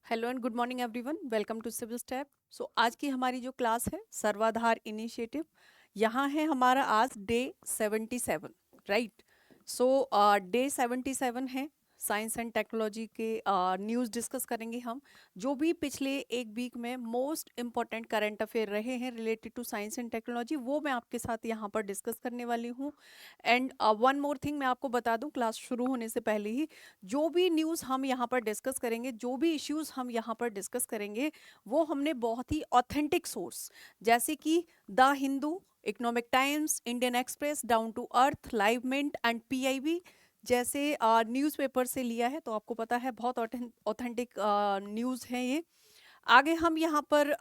Hello and good morning everyone, welcome to civil step. So आज की हमारी जो क्लास है सर्वाधार इनिशिएटिव, यहाँ है हमारा आज डे 77, राइट। सो डे 77 है साइंस एंड टेक्नोलॉजी के न्यूज़ डिस्कस करेंगे हम। जो भी पिछले एक वीक में मोस्ट इम्पॉर्टेंट करंट अफेयर रहे हैं related to science and technology, वो मैं आपके साथ यहाँ पर डिस्कस करने वाली हूँ। एंड वन मोर थिंग मैं आपको बता दूँ क्लास शुरू होने से पहले ही, जो भी न्यूज़ हम यहाँ पर डिस्कस करेंगे, जो भी इश्यूज हम यहाँ पर डिस्कस करेंगे, वो हमने बहुत ही ऑथेंटिक सोर्स जैसे कि the Hindu, Economic Times, Indian Express, Down to Earth, Live Mint and PIB जैसे न्यूज़पेपर से लिया है। तो आपको पता है बहुत ऑथेंटिक न्यूज़ है ये। आगे हम यहाँ पर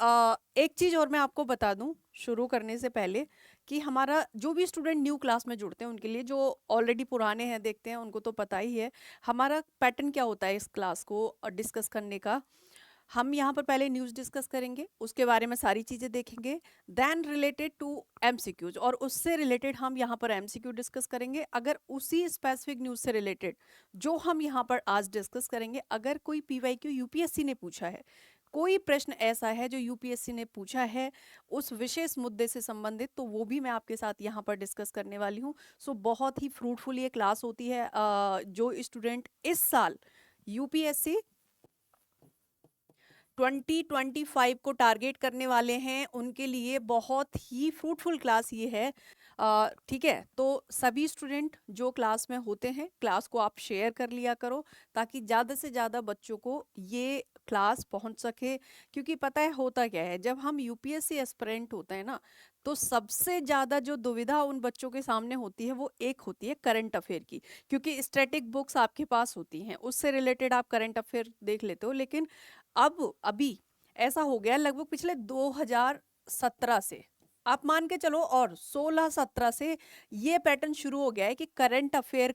एक चीज़ और मैं आपको बता दूं शुरू करने से पहले, कि हमारा जो भी स्टूडेंट न्यू क्लास में जुड़ते हैं उनके लिए, जो ऑलरेडी पुराने हैं देखते हैं उनको तो पता ही है हमारा पैटर्न क्या होता है इस क्लास को डिस्कस करने का। हम यहाँ पर पहले न्यूज़ डिस्कस करेंगे, उसके बारे में सारी चीज़ें देखेंगे, देन रिलेटेड टू एमसीक्यूज, और उससे रिलेटेड हम यहाँ पर एमसीक्यू डिस्कस करेंगे। अगर उसी स्पेसिफिक न्यूज़ से रिलेटेड जो हम यहाँ पर आज डिस्कस करेंगे, अगर कोई पीवाईक्यू यूपीएससी ने पूछा है, कोई प्रश्न ऐसा है जो यूपीएससी ने पूछा है उस विशेष मुद्दे से संबंधित, तो वो भी मैं आपके साथ यहाँ पर डिस्कस करने वाली हूँ। सो बहुत ही फ्रूटफुल ये क्लास होती है। जो स्टूडेंट इस साल यूपीएससी 2025 को टारगेट करने वाले हैं उनके लिए बहुत ही फ्रूटफुल क्लास ये है। ठीक है, तो सभी स्टूडेंट जो क्लास में होते हैं क्लास को आप शेयर कर लिया करो, ताकि ज़्यादा से ज़्यादा बच्चों को ये क्लास पहुंच सके। क्योंकि पता है होता क्या है, जब हम यूपीएससी एस्पिरेंट होते हैं ना, तो सबसे ज़्यादा जो दुविधा उन बच्चों के सामने होती है वो एक होती है करंट अफेयर की। क्योंकि स्टैटिक बुक्स आपके पास होती हैं, उससे रिलेटेड आप करंट अफेयर देख लेते हो, लेकिन अब अभी ऐसा हो गया लगभग पिछले 2017 से, आप मान के चलो, और 16-17 से ये पैटर्न शुरू हो गया है कि करंट अफेयर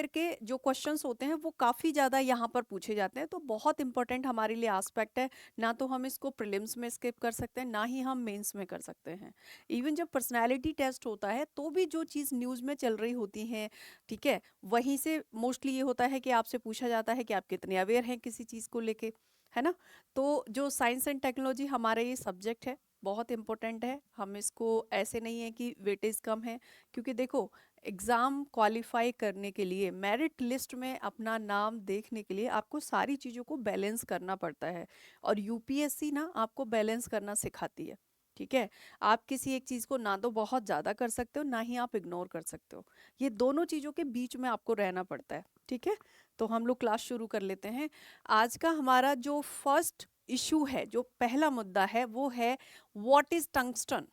के जो क्वेश्चंस होते हैं वो काफ़ी ज़्यादा यहाँ पर पूछे जाते हैं। तो बहुत इंपॉर्टेंट हमारे लिए एस्पेक्ट है। ना तो हम इसको प्रीलिम्स में स्किप कर सकते हैं, ना ही हम मेंस में कर सकते हैं। इवन जब पर्सनालिटी टेस्ट होता है तो भी जो चीज़ न्यूज़ में चल रही होती है, ठीक है, वहीं से मोस्टली ये होता है कि आपसे पूछा जाता है कि आप कितने अवेयर हैं किसी चीज़ को लेके, है ना। तो जो साइंस एंड टेक्नोलॉजी हमारा ये सब्जेक्ट है बहुत इंपॉर्टेंट है। हम इसको ऐसे नहीं है कि वेटेज कम है, क्योंकि देखो एग्ज़ाम क्वालिफाई करने के लिए, मेरिट लिस्ट में अपना नाम देखने के लिए आपको सारी चीज़ों को बैलेंस करना पड़ता है, और यूपीएससी ना आपको बैलेंस करना सिखाती है। ठीक है, आप किसी एक चीज़ को ना तो बहुत ज़्यादा कर सकते हो, ना ही आप इग्नोर कर सकते हो। ये दोनों चीज़ों के बीच में आपको रहना पड़ता है। ठीक है, तो हम लोग क्लास शुरू कर लेते हैं। आज का हमारा जो फर्स्ट इशू है, जो पहला मुद्दा है, वो है व्हाट इज टंगस्टन।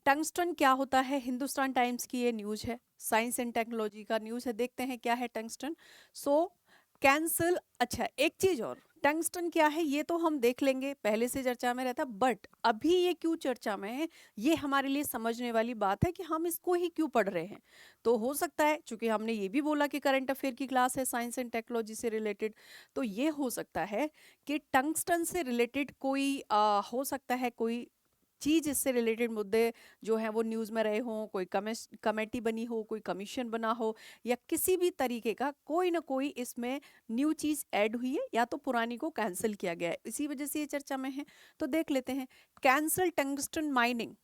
टंगस्टन क्या होता है, हिंदुस्तान टाइम्स की ये न्यूज़ है, साइंस एंड टेक्नोलॉजी का न्यूज़ है। देखते हैं क्या है टंगस्टन। सो कैंसिल। अच्छा, एक चीज और, टंगस्टन क्या है ये तो हम देख लेंगे, पहले से चर्चा में रहता, बट अभी ये क्यों चर्चा में है ये हमारे लिए समझने वाली बात है कि हम इसको ही क्यों पढ़ रहे हैं। तो हो सकता है, चूंकि हमने ये भी बोला कि करंट अफेयर की क्लास है साइंस एंड टेक्नोलॉजी से रिलेटेड, तो ये हो सकता है कि टंगस्टन से रिलेटेड कोई हो सकता है कोई चीज, इससे रिलेटेड मुद्दे जो हैं वो न्यूज़ में रहे हों, कोई कमेटी बनी हो, कोई कमीशन बना हो, या किसी भी तरीके का कोई ना कोई इसमें न्यू चीज़ ऐड हुई है, या तो पुरानी को कैंसिल किया गया है, इसी वजह से ये चर्चा में है। तो देख लेते हैं। कैंसल टंगस्टन माइनिंग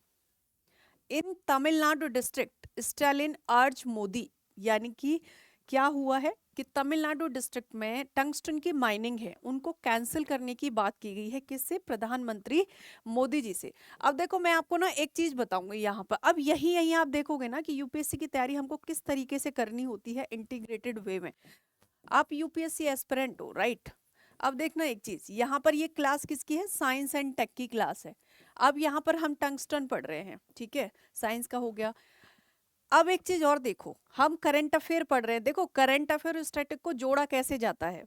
इन तमिलनाडु डिस्ट्रिक्ट, स्टालिन अर्ज मोदी। यानी कि क्या हुआ है कि तमिलनाडु डिस्ट्रिक्ट में टंगस्टन की माइनिंग है, उनको कैंसिल करने की बात की गई है। किससे? प्रधानमंत्री मोदी जी से। अब देखो मैं आपको ना एक चीज बताऊंगी यहाँ पर, अब यही यही आप देखोगे ना कि यूपीएससी की तैयारी हमको किस तरीके से करनी होती है इंटीग्रेटेड वे में। आप यूपीएससी एस्पिरेंट हो, राइट। अब देखना एक चीज, यहाँ पर ये क्लास किसकी है? साइंस एंड टेक की क्लास है। अब यहाँ पर हम टंगस्टन पढ़ रहे हैं, ठीक है, साइंस का हो गया। अब एक चीज और देखो, हम करंट अफेयर पढ़ रहे हैं। देखो करंट अफेयर स्टैटिक को जोड़ा कैसे जाता है।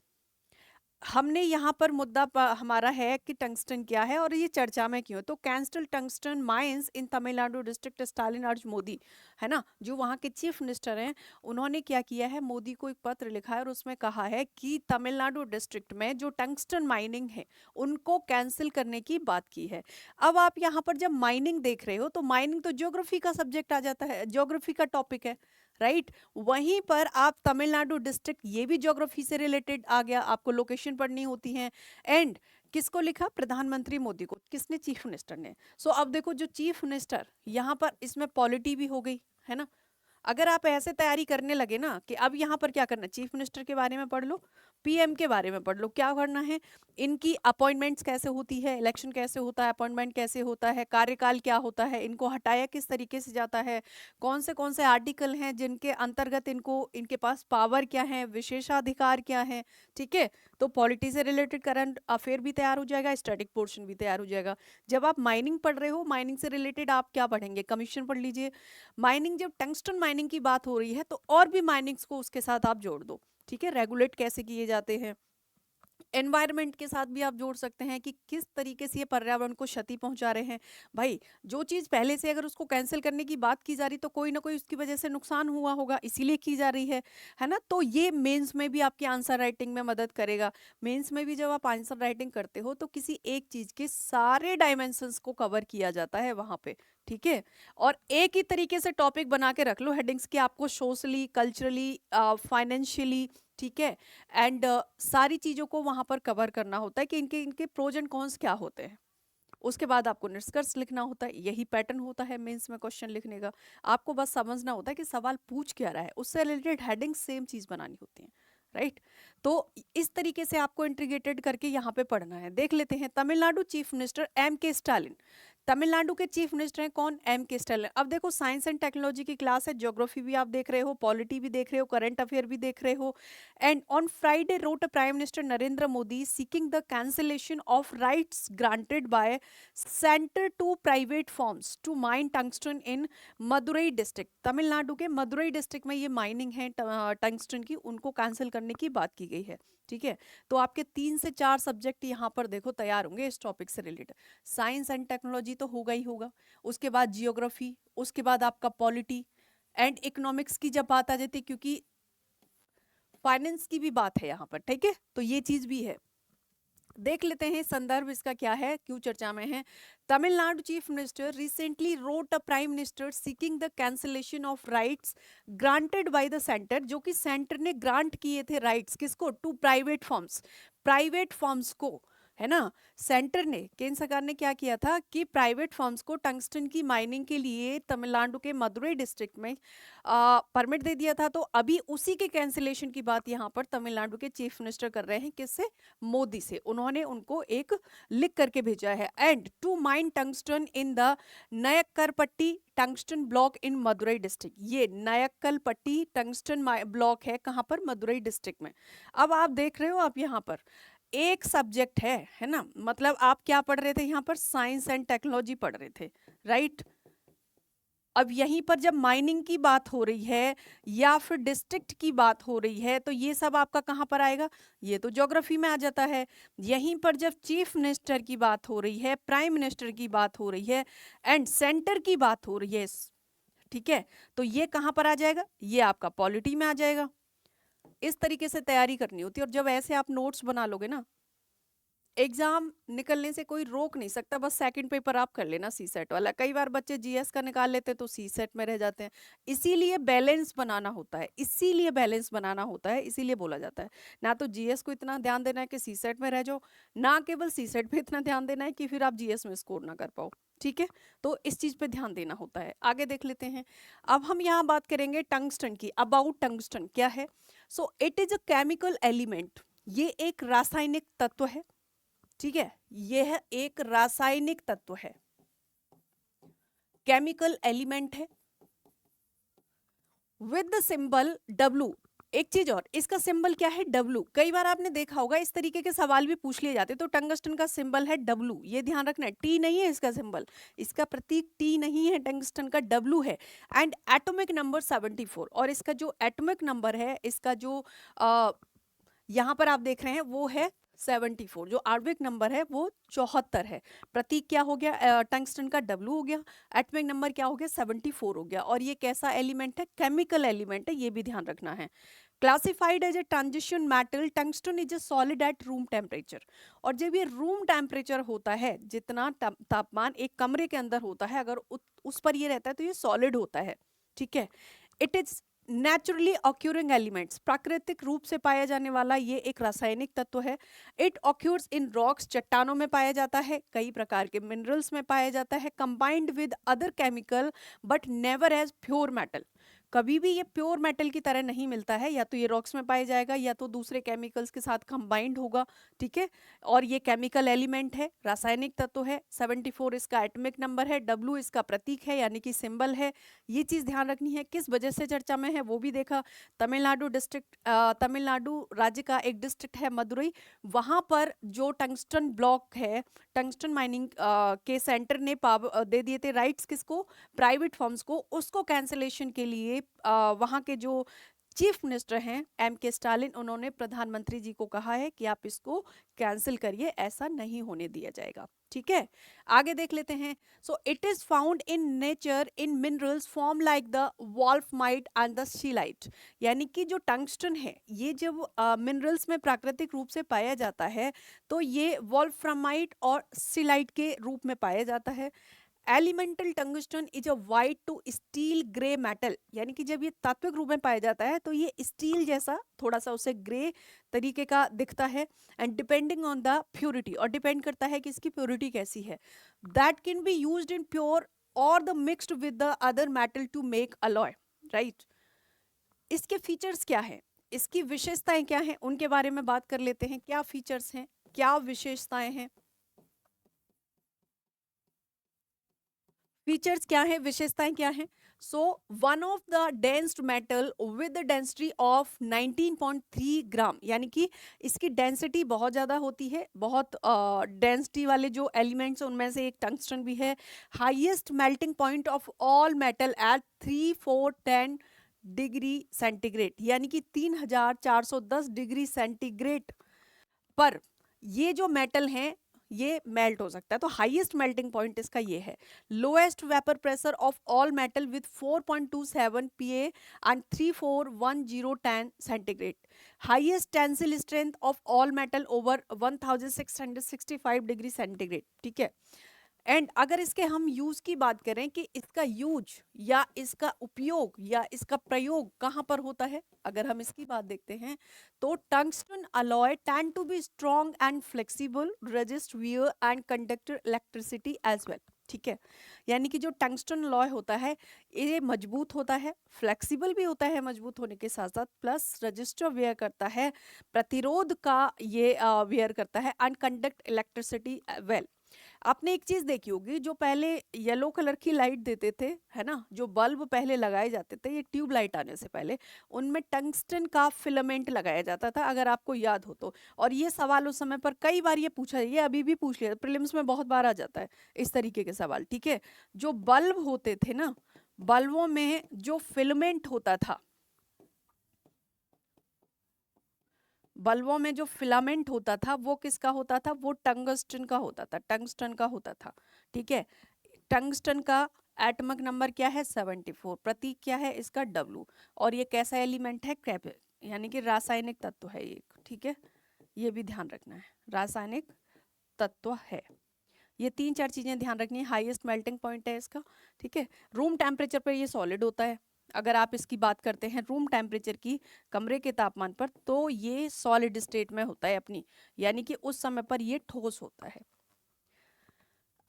हमने यहाँ पर मुद्दा हमारा है कि टंगस्टन क्या है और ये चर्चा में क्यों। तो कैंसल टंगस्टन माइंस इन तमिलनाडु डिस्ट्रिक्ट स्टालिन अर्ज मोदी, है ना, जो वहाँ के चीफ मिनिस्टर हैं, उन्होंने क्या किया है, मोदी को एक पत्र लिखा है और उसमें कहा है कि तमिलनाडु डिस्ट्रिक्ट में जो टंगस्टन माइनिंग है उनको कैंसिल करने की बात की है। अब आप यहाँ पर जब माइनिंग देख रहे हो तो माइनिंग तो ज्योग्राफी का सब्जेक्ट आ जाता है, ज्योग्राफी का टॉपिक है, राइट। वहीं पर आप तमिलनाडु डिस्ट्रिक्ट, ये भी ज्योग्राफी से रिलेटेड आ गया, आपको लोकेशन पढ़नी होती है। एंड किसको लिखा? प्रधानमंत्री मोदी को। किसने? चीफ मिनिस्टर ने। सो अब देखो, जो चीफ मिनिस्टर यहाँ पर, इसमें पॉलिटी भी हो गई है ना। अगर आप ऐसे तैयारी करने लगे ना कि अब यहाँ पर क्या करना है, चीफ मिनिस्टर के बारे में पढ़ लो, पीएम के बारे में पढ़ लो, क्या करना है, इनकी अपॉइंटमेंट्स कैसे होती है, इलेक्शन कैसे होता है, अपॉइंटमेंट कैसे होता है, कार्यकाल क्या होता है, इनको हटाया किस तरीके से जाता है, कौन से आर्टिकल हैं जिनके अंतर्गत इनको, इनके पास पावर क्या है, विशेषाधिकार क्या है। ठीक है, तो पॉलिटी से रिलेटेड करंट अफेयर भी तैयार हो जाएगा, स्टैटिक पोर्शन भी तैयार हो जाएगा। जब आप माइनिंग पढ़ रहे हो, माइनिंग से रिलेटेड आप क्या पढ़ेंगे? कमीशन पढ़ लीजिए। माइनिंग, जब टंगस्टन माइनिंग की बात हो रही है तो और भी माइनिंग्स को उसके साथ आप जोड़ दो। ठीक है, रेगुलेट कैसे किए जाते हैं, एनवायरनमेंट के साथ भी आप जोड़ सकते हैं कि किस तरीके से ये पर्यावरण को क्षति पहुंचा रहे हैं। भाई, जो चीज पहले से अगर उसको कैंसिल करने की बात की जा रही, तो कोई ना कोई उसकी वजह से नुकसान हुआ होगा, इसीलिए की जा रही है ना। तो ये मेंस में भी आपकी आंसर राइटिंग में मदद करेगा। मेंस में भी जब आप आंसर राइटिंग करते हो तो किसी एक चीज के सारे डायमेंशंस को कवर किया जाता है वहां पे। ठीक है, और एक ही तरीके से टॉपिक बना के रख लो हेडिंग्स की, आपको सोशली, कल्चरली, फाइनेंशियली, ठीक है, एंड सारी चीजों को वहां पर कवर करना होता है कि इनके इनके प्रोज एंड कॉन्स क्या होते हैं। उसके बाद आपको निष्कर्ष लिखना होता है। यही पैटर्न होता है मेंस में क्वेश्चन लिखने का। आपको बस समझना होता है कि सवाल पूछ क्या रहा है, उससे रिलेटेड हेडिंग सेम चीज बनानी होती है। राइट, तो इस तरीके से आपको इंटीग्रेटेड करके यहाँ पे पढ़ना है। देख लेते हैं, तमिलनाडु चीफ मिनिस्टर एम के स्टालिन। तमिलनाडु के चीफ मिनिस्टर हैं कौन? एम के स्टालिन। अब देखो, साइंस एंड टेक्नोलॉजी की क्लास है, ज्योग्राफी भी आप देख रहे हो, पॉलिटी भी देख रहे हो, करंट अफेयर भी देख रहे हो। And on Friday wrote prime minister Narendra Modi seeking the cancellation of rights granted by centre to private forms to mine tungsten in Madurai district. Tamil Nadu के मदुरई डिस्ट्रिक्ट में ये माइनिंग है टंगस्टन की, उनको कैंसिल करने की बात की गई है। ठीक है, तो आपके 3 से 4 सब्जेक्ट यहाँ पर देखो तैयार होंगे इस टॉपिक से रिलेटेड। साइंस एंड टेक्नोलॉजी तो होगा ही होगा, उसके बाद जियोग्राफी, उसके बाद आपका पॉलिटी एंड इकोनॉमिक्स की जब बात आ जाती है, क्योंकि फाइनेंस की भी बात है यहाँ पर। ठीक है, तो ये चीज भी है। देख लेते हैं संदर्भ इसका क्या है, क्यों चर्चा में है। Tamil Nadu chief minister recently wrote a prime minister seeking the cancellation of rights granted by the centre, जो कि सेंटर ने ग्रांट किए थे राइट्स, किसको? To private forms, private forms को, है ना। सेंटर ने, केंद्र सरकार ने क्या किया था कि प्राइवेट फर्म्स को टंगस्टन की माइनिंग के लिए तमिलनाडु के मदुरई डिस्ट्रिक्ट में परमिट दे दिया था। तो अभी उसी के कैंसिलेशन की बात यहाँ पर तमिलनाडु के चीफ मिनिस्टर कर रहे हैं, किससे? मोदी से। उन्होंने उनको एक लिख करके भेजा है। And to mine tungsten in the Nayakkarpatti tungsten block in Madurai district. ये नयक्कलपट्टी टंगस्टन ब्लॉक है कहाँ पर? मदुरई डिस्ट्रिक्ट में। अब आप देख रहे हो, आप यहाँ पर एक सब्जेक्ट है ना, मतलब आप क्या पढ़ रहे थे यहाँ पर? साइंस एंड टेक्नोलॉजी पढ़ रहे थे, राइट। अब यहीं पर जब माइनिंग की बात हो रही है या फिर डिस्ट्रिक्ट की बात हो रही है, तो ये सब आपका कहाँ पर आएगा? ये तो ज्योग्राफी में आ जाता है। यहीं पर जब चीफ मिनिस्टर की बात हो रही है, प्राइम मिनिस्टर की बात हो रही है एंड सेंटर की बात हो रही है, ठीक है, तो ये कहाँ पर आ जाएगा? ये आपका पॉलिटी में आ जाएगा। इस तरीके से तैयारी करनी होती है। और जब ऐसे आप नोट्स बना लोगे ना, एग्जाम निकलने से कोई रोक नहीं सकता। बस सेकंड पेपर आप कर लेना सी सेट वाला। कई बार बच्चे जीएस का निकाल लेते हैं तो सी सेट में रह जाते हैं। इसीलिए बैलेंस बनाना होता है, इसीलिए बैलेंस बनाना होता है, इसीलिए बोला जाता है। ना तो जीएस को इतना ध्यान देना है कि सी सेट में रह जाओ, ना केवल सी सेट पे इतना ध्यान देना है कि फिर आप जीएस में स्कोर ना कर पाओ। ठीक है, तो इस चीज पे ध्यान देना होता है। आगे देख लेते हैं। अब हम यहाँ बात करेंगे टंगस्टन की। अबाउट टंगस्टन क्या है? सो it is a chemical element. ये एक रासायनिक तत्व है। ठीक है, यह एक रासायनिक तत्व है, केमिकल एलिमेंट है विद द सिंबल डब्लू। एक चीज और, इसका सिंबल क्या है? डब्लू। कई बार आपने देखा होगा इस तरीके के सवाल भी पूछ लिए जाते, तो टंगस्टन का सिंबल है डब्लू, ये ध्यान रखना है। टी नहीं है इसका सिंबल, इसका प्रतीक टी नहीं है, टंगस्टन का डब्लू है। एंड एटॉमिक नंबर 74, और इसका जो एटॉमिक नंबर है, इसका जो यहाँ पर आप देख रहे हैं वो है 74। जो आणविक नंबर है वो 74 है। प्रतीक क्या हो गया? टंगस्टन का डब्लू हो गया। एटॉमिक नंबर क्या हो गया? 74 हो गया। और ये कैसा एलिमेंट है? केमिकल एलिमेंट है, ये भी ध्यान रखना है। Classified as a transition metal, tungsten is a solid at room temperature. और जब ये रूम टेम्परेचर होता है, जितना तापमान एक कमरे के अंदर होता है, अगर उस पर ये रहता है तो ये सॉलिड होता है। ठीक है, इट इज नेचुरली ऑक्यूरिंग एलिमेंट्स, प्राकृतिक रूप से पाया जाने वाला ये एक रासायनिक तत्व है। इट ऑक्यूर्स इन रॉक्स, चट्टानों में पाया जाता है, कई प्रकार के मिनरल्स में पाया जाता है, combined with other chemical but never as pure metal. कभी भी ये प्योर मेटल की तरह नहीं मिलता है, या तो ये रॉक्स में पाया जाएगा या तो दूसरे केमिकल्स के साथ कंबाइंड होगा, ठीक है। और ये केमिकल एलिमेंट है, रासायनिक तत्व है। 74 इसका एटॉमिक नंबर है, W इसका प्रतीक है यानी कि सिंबल है। ये चीज ध्यान रखनी है। किस वजह से चर्चा में है वो भी देखा। तमिलनाडु डिस्ट्रिक्ट, तमिलनाडु राज्य का एक डिस्ट्रिक्ट है मदुरई, वहां पर जो टंगस्टन ब्लॉक है, टंगस्टन माइनिंग के सेंटर ने दे दिए थे राइट्स, किसको, प्राइवेट फर्म्स को। उसको कैंसिलेशन के लिए वहां के जो चीफ मिनिस्टर हैं M.K. स्टालिन, उन्होंने प्रधानमंत्री जी को कहा है कि आप इसको कैंसिल करिए, ऐसा नहीं होने दिया जाएगा, ठीक है। आगे देख लेते हैं। So it is found in nature in minerals form like the wolframite and the scheelite, यानी कि जो टंगस्टन है ये जब मिनरल्स में प्राकृतिक रूप से पाया जाता है तो ये वॉल्फ्रामाइट और सिलाइट के रूप में पाया जाता है। Elemental tungsten is a white to steel grey metal, यानी कि जब ये तात्विक रूप में पाया जाता है तो ये स्टील जैसा थोड़ा सा उसे ग्रे तरीके का दिखता है। And depending on the purity, और डिपेंड करता है कि इसकी प्योरिटी कैसी है, that can be used in pure और the mixed with the other metal to make alloy, right. इसके फीचर्स क्या है, इसकी विशेषताएं क्या हैं, उनके बारे में बात कर लेते हैं। क्या फीचर्स हैं, क्या विशेषताएं हैं। फीचर्स क्या है, विशेषताएं क्या है। So one of the densed metal with the density of 19.3 ग्राम, यानी कि इसकी डेंसिटी बहुत ज्यादा होती है, बहुत डेंसिटी वाले जो एलिमेंट्स हैं उनमें से एक टंगस्टन भी है। Highest melting point of all metal at 3410 degree centigrade, यानी कि 3410 डिग्री सेंटीग्रेड पर ये जो मेटल हैं ये मेल्ट हो सकता है। तो हाईएस्ट मेल्टिंग पॉइंट इसका ये है। Lowest vapour pressure of all metal with 4.27 PA and 341010 centigrade. Highest tensile strength of all metal over 1665 degree centigrade, ठीक है। एंड अगर इसके हम यूज की बात करें कि इसका यूज या इसका उपयोग या इसका प्रयोग कहाँ पर होता है, अगर हम इसकी बात देखते हैं तो tungsten alloy tend to be strong and flexible, resist wear and conductor electricity as well, ठीक है। यानी कि जो टंगस्टन अलॉय होता है ये मजबूत होता है, फ्लेक्सिबल भी होता है मजबूत होने के साथ साथ, प्लस रजिस्टर वेयर करता है, प्रतिरोध का ये वेयर करता है, एंड कंडक्ट इलेक्ट्रिसिटी वेल। आपने एक चीज देखी होगी, जो पहले येलो कलर की लाइट देते थे, है ना, जो बल्ब पहले लगाए जाते थे ये ट्यूब लाइट आने से पहले, उनमें टंगस्टन का फिलामेंट लगाया जाता था, अगर आपको याद हो तो। और ये सवाल उस समय पर कई बार ये पूछा, ये अभी भी पूछ लिया, प्रीलिम्स में बहुत बार आ जाता है इस तरीके के सवाल, ठीक है। जो बल्ब होते थे ना, बल्बों में जो फिलामेंट होता था, बल्बों में जो फिलामेंट होता था वो किसका होता था, वो टंगस्टन का होता था, टंगस्टन का होता था, ठीक है। टंगस्टन का एटॉमिक नंबर क्या है, 74, प्रतीक क्या है इसका, W। और ये कैसा एलिमेंट है, कैप, यानी कि रासायनिक तत्व है ये, ठीक है। ये भी ध्यान रखना है, रासायनिक तत्व है। ये तीन चार चीजें ध्यान रखनी है। हाईएस्ट मेल्टिंग पॉइंट है इसका, ठीक है। रूम टेम्परेचर पर ये सॉलिड होता है। अगर आप इसकी बात करते हैं रूम टेम्परेचर की, कमरे के तापमान पर, तो ये सॉलिड स्टेट में होता है अपनी, यानी कि उस समय पर ये ठोस होता है।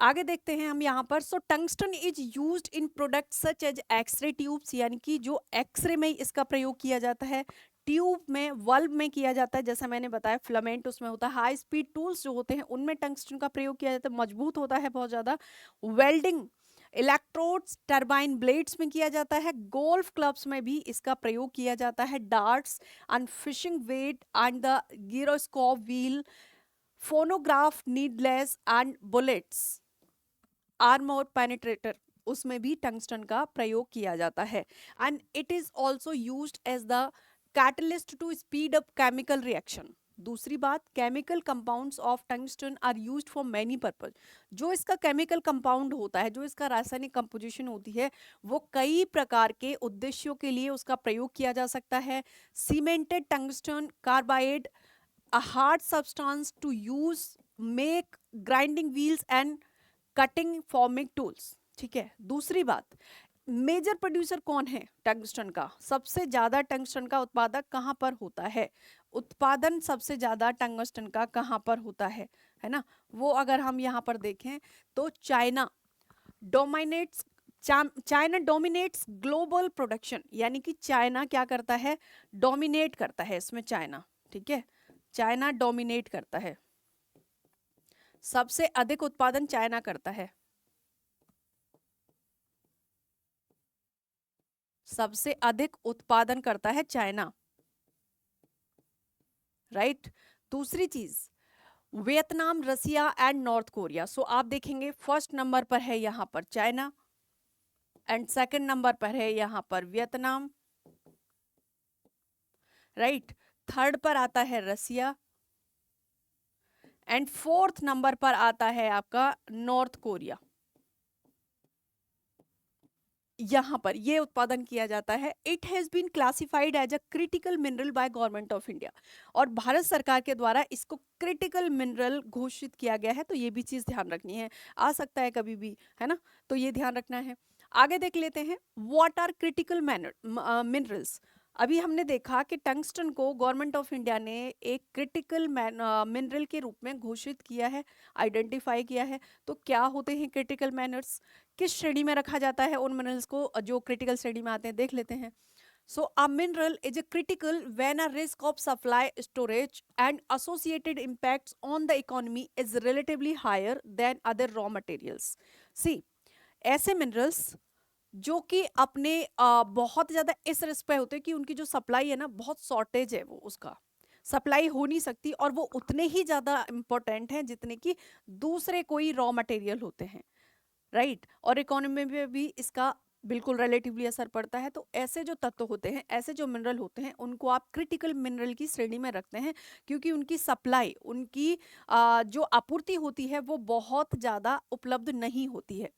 आगे देखते हैं हम यहाँ पर। So tungsten is used in product such as X-ray tubes, यानी कि जो एक्सरे में इसका प्रयोग किया जाता है, ट्यूब में, बल्ब में किया जाता है, जैसा मैंने बताया फिलामेंट उसमें होता है। हाई स्पीड टूल्स जो होते हैं उनमें टंगस्टन का प्रयोग किया जाता है, मजबूत होता है बहुत ज्यादा। वेल्डिंग, इलेक्ट्रोड्स, टरबाइन ब्लेड्स में किया जाता है। गोल्फ क्लब्स में भी इसका प्रयोग किया जाता है। Darts and fishing weight and the gyroscope wheel, phonograph needles and bullets, armour penetrator, उसमें भी टंगस्टन का प्रयोग किया जाता है। And it is also used as the catalyst to speed up chemical reaction. दूसरी बात, chemical compounds of tungsten are used for many purpose. जो इसका केमिकल कंपाउंड होता है, जो इसका रासायनिक कंपोजिशन होती है, वो कई प्रकार के उद्देश्यों के लिए उसका प्रयोग किया जा सकता है। Cemented tungsten carbide, a hard substance to use make grinding wheels and cutting forming tools, ठीक है। दूसरी बात, मेजर प्रोड्यूसर कौन है टंगस्टन का? सबसे ज्यादा टंगस्टन का उत्पादक कहाँ पर होता है? उत्पादन सबसे ज्यादा टंगस्टन का कहाँ पर होता है ना? वो अगर हम यहाँ पर देखें तो China dominates, China dominates global production, यानी कि चाइना क्या करता है? डोमिनेट करता है इसमें चाइना, ठीक है, चाइना डोमिनेट करता है, सबसे अधिक उत्पादन चाइना करता है, सबसे अधिक उत्पादन करता है चाइना, राइट। दूसरी चीज, Vietnam, Russia and North Korea. So आप देखेंगे फर्स्ट नंबर पर है यहाँ पर चाइना एंड सेकंड नंबर पर है यहाँ पर वियतनाम, राइट। थर्ड पर आता है रसिया एंड फोर्थ नंबर पर आता है आपका नॉर्थ कोरिया। यहाँ पर ये उत्पादन किया जाता है। It has been classified as a critical mineral by government of India, और भारत सरकार के द्वारा इसको क्रिटिकल मिनरल घोषित किया गया है। तो ये भी चीज ध्यान रखनी है, आ सकता है कभी भी, है ना, तो ये ध्यान रखना है। आगे देख लेते हैं, व्हाट आर क्रिटिकल मिनरल्स। अभी हमने देखा कि टंगस्टन को गवर्नमेंट ऑफ इंडिया ने एक क्रिटिकल मिनरल के रूप में घोषित किया है, आइडेंटिफाई किया है। तो क्या होते हैं क्रिटिकल मिनरल्स, किस श्रेणी में रखा जाता है उन मिनरल्स को जो क्रिटिकल श्रेणी में आते हैं, देख लेते हैं। So a mineral is a critical when a risk of supply, storage and associated impacts on the economy is relatively higher than other raw materials. See, ऐसे मिनरल्स जो कि अपने बहुत ज्यादा इस रिस्क पे होते हैं कि उनकी जो सप्लाई है ना, बहुत शॉर्टेज है, वो उसका सप्लाई हो नहीं सकती, और वो उतने ही ज्यादा इंपॉर्टेंट हैं जितने कि दूसरे कोई रॉ मटेरियल होते हैं, राइट। और इकोनॉमी में भी इसका बिल्कुल रिलेटिवली असर पड़ता है। तो ऐसे जो तत्व होते हैं, ऐसे जो मिनरल होते हैं, उनको आप क्रिटिकल मिनरल की श्रेणी में रखते हैं, क्योंकि उनकी सप्लाई, उनकी जो आपूर्ति होती है वो बहुत ज़्यादा उपलब्ध नहीं होती है।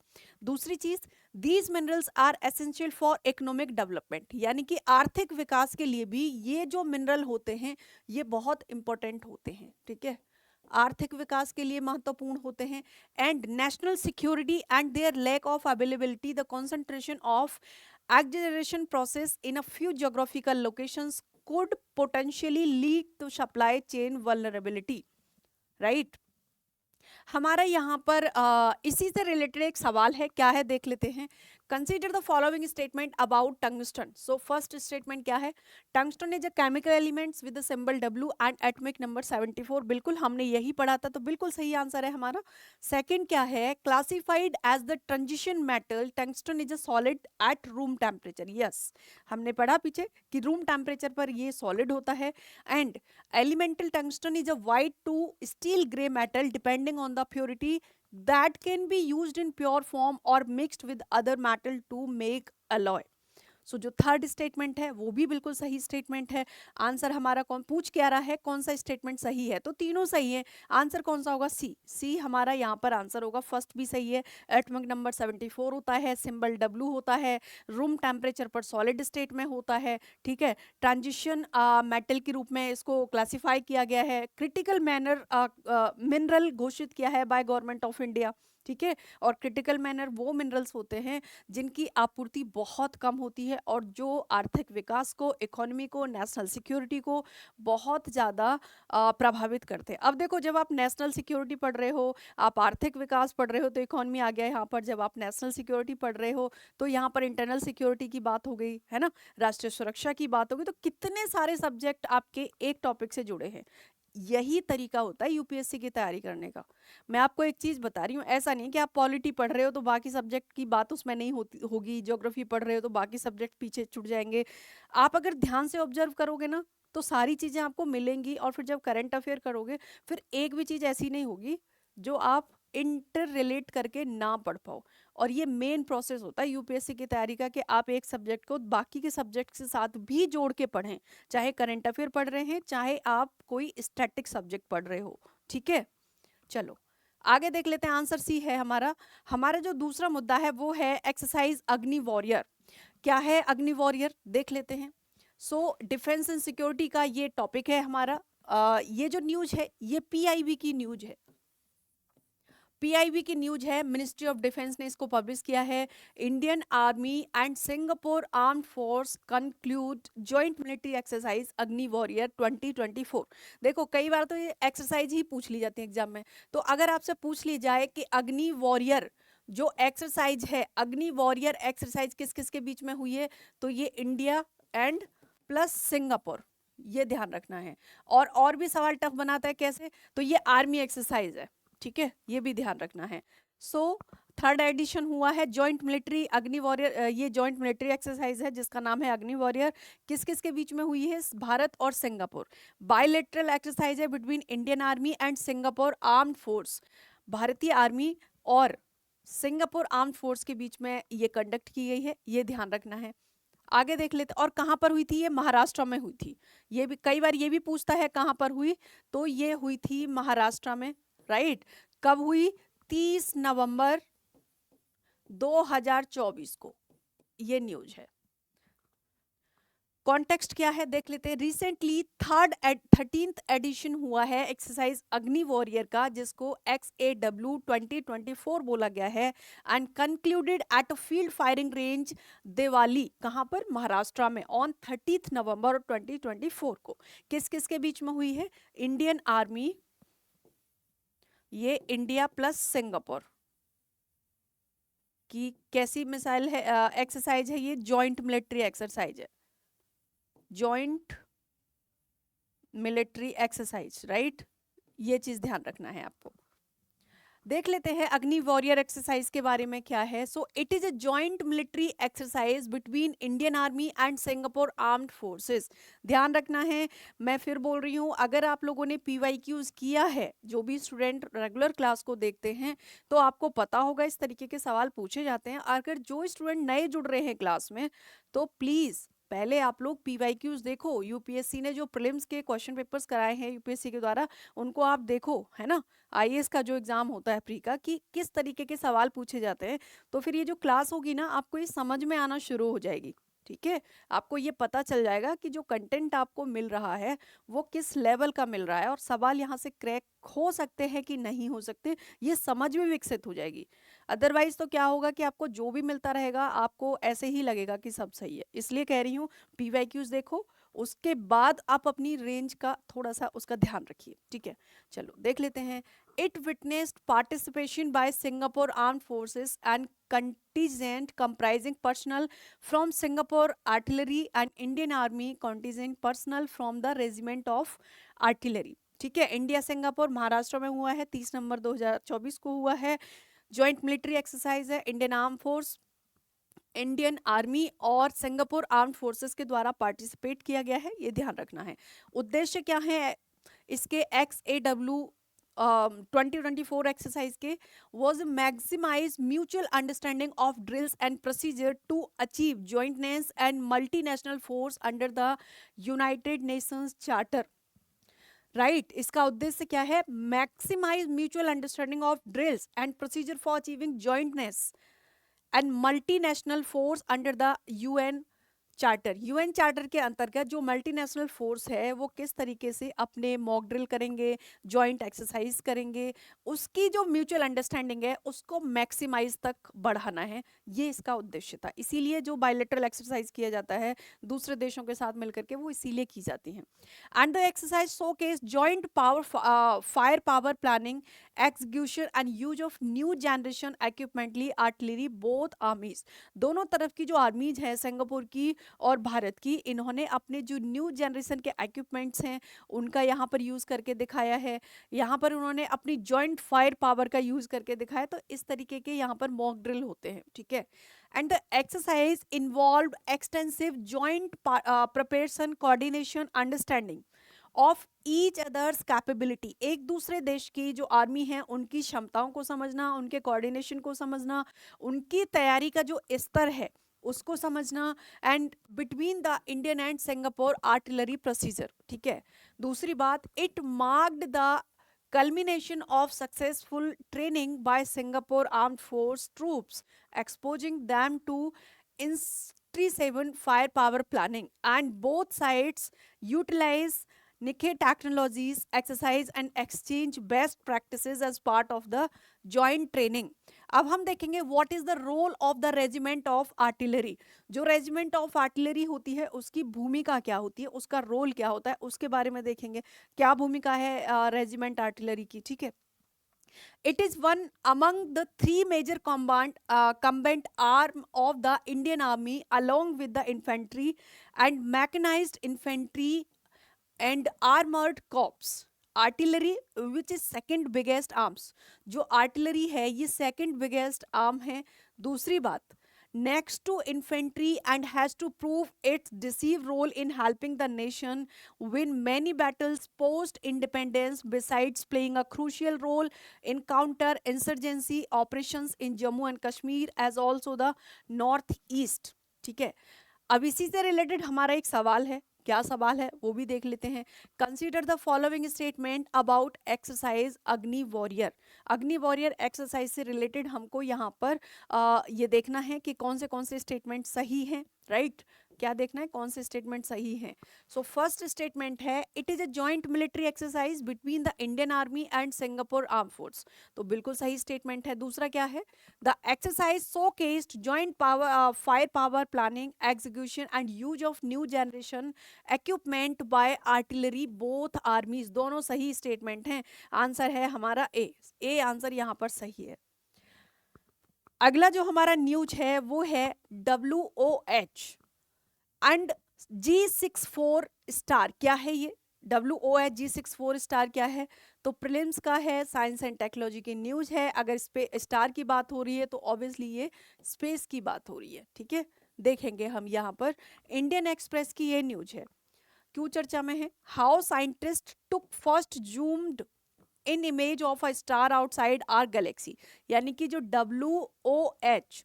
दूसरी चीज़, these minerals are essential for economic development, यानी कि आर्थिक विकास के लिए भी ये जो मिनरल होते हैं ये बहुत इंपॉर्टेंट होते हैं, ठीक है, आर्थिक विकास के लिए महत्वपूर्ण होते हैं। And national security and their lack of availability, the concentration of extraction process in a few geographical locations could potentially lead to supply chain vulnerability, right. हमारा यहाँ पर इसी से रिलेटेड एक सवाल है, क्या है देख लेते हैं। Consider the following statement about tungsten. So first statement क्या है, tungsten is a chemical elements with the symbol W and atomic number 74। बिल्कुल हमने यही पढ़ा था, तो बिल्कुल सही आंसर है हमारा। सेकंड क्या है, classified as the transition metal, tungsten is a solid at room temperature. Yes, हमने पढ़ा पीछे कि रूम टेम्परेचर पर ये सॉलिड होता है। And elemental tungsten is a white to steel gray metal depending on the purity that can be used in pure form or mixed with other metal to make alloy. सो जो third statement है वो भी बिल्कुल सही statement है। Answer हमारा कौन पूछ क्या रहा है, कौन सा स्टेटमेंट सही है, तो तीनों सही है। आंसर कौन सा होगा, सी। सी हमारा यहाँ पर आंसर होगा, फर्स्ट भी सही है। एटॉमिक नंबर 74 होता है, सिंबल W होता है, रूम टेम्परेचर पर सॉलिड स्टेट में होता है, ठीक है। ट्रांजिशन मेटल के रूप में इसको क्लासिफाई किया गया है, क्रिटिकल मैनर मिनरल घोषित किया है बाय गवर्नमेंट ऑफ इंडिया, ठीक है। और क्रिटिकल मैनर वो मिनरल्स होते हैं जिनकी आपूर्ति बहुत कम होती है और जो आर्थिक विकास को, इकोनॉमी को, नेशनल सिक्योरिटी को बहुत ज़्यादा प्रभावित करते हैं। अब देखो, जब आप नेशनल सिक्योरिटी पढ़ रहे हो, आप आर्थिक विकास पढ़ रहे हो, तो इकोनॉमी आ गया यहाँ पर। जब आप नेशनल सिक्योरिटी पढ़ रहे हो तो यहाँ पर इंटरनल सिक्योरिटी की बात हो गई, है ना, राष्ट्रीय सुरक्षा की बात हो गई। तो कितने सारे सब्जेक्ट आपके एक टॉपिक से जुड़े हैं। यही तरीका होता है यूपीएससी की तैयारी करने का। मैं आपको एक चीज बता रही हूँ, ऐसा नहीं कि आप पॉलिटी पढ़ रहे हो तो बाकी सब्जेक्ट की बात उसमें नहीं होती होगी, ज्योग्राफी पढ़ रहे हो तो बाकी सब्जेक्ट पीछे छूट जाएंगे। आप अगर ध्यान से ऑब्जर्व करोगे ना तो सारी चीजें आपको मिलेंगी, और फिर जब करंट अफेयर करोगे फिर एक भी चीज ऐसी नहीं होगी जो आप इंटर रिलेट करके ना पढ़ पाओ। और ये मेन प्रोसेस होता है यूपीएससी की तैयारी का, कि आप एक सब्जेक्ट को बाकी के सब्जेक्ट के साथ भी जोड़ के पढ़ें, चाहे करंट अफेयर पढ़ रहे हैं, चाहे आप कोई स्टैटिक सब्जेक्ट पढ़ रहे हो, ठीक है। चलो आगे देख लेते हैं, आंसर सी है हमारा। हमारा जो दूसरा मुद्दा है वो है एक्सरसाइज अग्नि वॉरियर। क्या है अग्नि वॉरियर, देख लेते हैं। सो डिफेंस एंड सिक्योरिटी का ये टॉपिक है हमारा। ये जो न्यूज है ये पीआईबी की न्यूज है। पीआईबी की न्यूज है, मिनिस्ट्री ऑफ डिफेंस ने इसको पब्लिश किया है। Indian army and Singapore armed force conclude joint military exercise अग्नि वॉरियर 2024। देखो कई बार तो ये एक्सरसाइज ही पूछ ली जाती है एग्जाम में, तो अगर आपसे पूछ ली जाए कि अग्नि वॉरियर जो एक्सरसाइज है, अग्नि वॉरियर एक्सरसाइज किस किस के बीच में हुई है, तो ये इंडिया एंड प्लस सिंगापुर, ये ध्यान रखना है। और भी सवाल टफ बनाता है कैसे, तो ये आर्मी एक्सरसाइज है, ठीक है, ये भी ध्यान रखना है। सो थर्ड एडिशन हुआ है जॉइंट मिलिट्री अग्नि वॉरियर, ये जॉइंट मिलिट्री एक्सरसाइज है जिसका नाम है अग्नि वॉरियर। किस किस के बीच में हुई है, भारत और सिंगापुर। बायलैटरल एक्सरसाइज है between Indian army and Singapore armed force, भारतीय आर्मी और सिंगापुर आर्म्ड फोर्स के बीच में ये कंडक्ट की गई है, ये ध्यान रखना है। आगे देख लेते, और कहां पर हुई थी, ये महाराष्ट्र में हुई थी। ये भी कई बार ये भी पूछता है कहां पर हुई, तो ये हुई थी महाराष्ट्र में, राइट। कब हुई, 30 नवंबर 2024 को, ये न्यूज है। कॉन्टेक्स्ट क्या है देख लेते हैं। रिसेंटली 13th एडिशन हुआ है एक्सरसाइज अग्नि वॉरियर का, जिसको XAW 2024 बोला गया है, and concluded at a field firing range Diwali, कहां पर, महाराष्ट्र में, ऑन 30 नवंबर 2024 को। किस किस के बीच में हुई है, इंडियन आर्मी, ये इंडिया प्लस सिंगापुर की कैसी मिसाइल है, एक्सरसाइज है, ये जॉइंट मिलिट्री एक्सरसाइज है, जॉइंट मिलिट्री एक्सरसाइज, राइट। ये चीज ध्यान रखना है आपको। देख लेते हैं अग्नि वॉरियर एक्सरसाइज के बारे में क्या है। सो it is a joint military exercise between Indian army and Singapore armed forces. ध्यान रखना है, मैं फिर बोल रही हूँ, अगर आप लोगों ने PYQs किया है, जो भी स्टूडेंट रेगुलर क्लास को देखते हैं, तो आपको पता होगा इस तरीके के सवाल पूछे जाते हैं। अगर जो स्टूडेंट नए जुड़ रहे हैं क्लास में, तो प्लीज पहले आप लोग PYQs देखो। यूपीएससी ने जो प्रीलिम्स के क्वेश्चन पेपर्स कराए हैं यूपीएससी के द्वारा, उनको आप देखो, है ना। IAS का जो एग्जाम होता है प्री का, कि किस तरीके के सवाल पूछे जाते हैं, तो फिर ये जो क्लास होगी ना, आपको ये समझ में आना शुरू हो जाएगी, ठीक है। आपको ये पता चल जाएगा कि जो कंटेंट आपको मिल रहा है वो किस लेवल का मिल रहा है, और सवाल यहाँ से क्रैक हो सकते हैं कि नहीं हो सकते, ये समझ भी विकसित हो जाएगी। अदरवाइज तो क्या होगा कि आपको जो भी मिलता रहेगा आपको ऐसे ही लगेगा कि सब सही है। इसलिए कह रही हूँ PYQs देखो, उसके बाद आप अपनी रेंज का थोड़ा सा उसका ध्यान रखिए, ठीक है। चलो देख लेते हैं। It witnessed participation by Singapore Armed Forces and contingent comprising personnel from Singapore Artillery and Indian Army contingent personnel from the Regiment of Artillery। ठीक है, इंडिया सिंगापुर महाराष्ट्र में हुआ है, 30 नवंबर 2024 को हुआ है। जॉइंट मिलिट्री एक्सरसाइज है, Indian arm force, Indian army और सिंगापुर आर्म्ड फोर्सेस के द्वारा पार्टिसिपेट किया गया है, ये ध्यान रखना है। उद्देश्य क्या है इसके, XAW 2024 एक्सरसाइज के, was maximize mutual understanding of drills and procedure to achieve jointness and multinational force under the United Nations Charter। Right, इसका उद्देश्य क्या है, maximize mutual understanding of drills and procedure for achieving jointness and multinational force under the UN charter. UN charter के अंतर्गत जो multinational force है वो किस तरीके से अपने मॉक ड्रिल करेंगे, जॉइंट एक्सरसाइज करेंगे, उसकी जो म्यूचुअल अंडरस्टैंडिंग है उसको मैक्सिमाइज तक बढ़ाना है, ये इसका उद्देश्य था। इसीलिए जो बायलैटरल एक्सरसाइज किया जाता है दूसरे देशों के साथ मिलकर के, वो इसीलिए की जाती हैं। And the exercise showcase joint power fire power planning execution and use of new generation equipment artillery both armies. दोनों तरफ की जो आर्मीज है सिंगापुर की और भारत की, इन्होंने अपने जो न्यू जनरेशन के इक्विपमेंट्स हैं उनका यहाँ पर यूज करके दिखाया है। यहाँ पर उन्होंने अपनी जॉइंट फायर पावर का यूज करके दिखाया, तो इस तरीके के यहाँ पर मॉक ड्रिल होते हैं, ठीक है। And the exercise involve extensive joint preparation coordination understanding of each others capability. एक दूसरे देश की जो आर्मी है उनकी क्षमताओं को समझना, उनके कोऑर्डिनेशन को समझना, उनकी तैयारी का जो स्तर है उसको समझना, and between the Indian and Singapore artillery procedure, ठीक है। दूसरी बात, it marked the culmination of successful training by Singapore Armed Force troops, exposing them to industry-7 firepower planning, and both sides utilize Nikkei Technologies exercise and exchange best practices as part of the joint training. अब हम देखेंगे what is the role of the regiment of artillery. जो regiment of artillery होती है उसकी भूमिका क्या होती है, उसका रोल क्या होता है, उसके बारे में देखेंगे. क्या भूमिका है रेजिमेंट आर्टिलरी की, ठीक है. It is one among the three major combat arm of the Indian Army, along with the infantry and mechanized infantry and armored corps. Artillery which is second biggest arms. जो artillery है ये second biggest arm है. दूसरी बात, next to infantry and has to prove its decisive role in helping the nation win many battles post independence, besides playing a crucial role in counter insurgency operations in Jammu and Kashmir as also the northeast. ठीक है. अब इसी से related हमारा एक सवाल है. क्या सवाल है वो भी देख लेते हैं. Consider the following statement about exercise अग्नि वॉरियर. अग्नि वॉरियर एक्सरसाइज से रिलेटेड हमको यहाँ पर ये देखना है कि कौन से स्टेटमेंट सही हैं, राइट. क्या देखना है, कौन से स्टेटमेंट सही हैं. सो फर्स्ट स्टेटमेंट है it is a joint military exercise between the Indian army and Singapore arm force. तो बिल्कुल सही स्टेटमेंट है. दूसरा क्या है, the exercise showcased joint power fire power planning execution and use of new generation equipment by artillery both armies. दोनों सही statement हैं. आंसर है हमारा ए आंसर यहाँ पर सही है. अगला जो हमारा न्यूज है वो है WOH एंड G64 स्टार. क्या है ये WOH G64 स्टार क्या है. तो प्रीलिम्स का है, साइंस एंड टेक्नोलॉजी की न्यूज है. अगर स्टार की बात हो रही है तो ऑब्वियसली ये स्पेस की बात हो रही है. ठीक है, देखेंगे हम यहाँ पर. इंडियन एक्सप्रेस की ये न्यूज है, क्यों चर्चा में है. How scientist took first zoomed in image of a star outside our galaxy. यानी कि जो WOH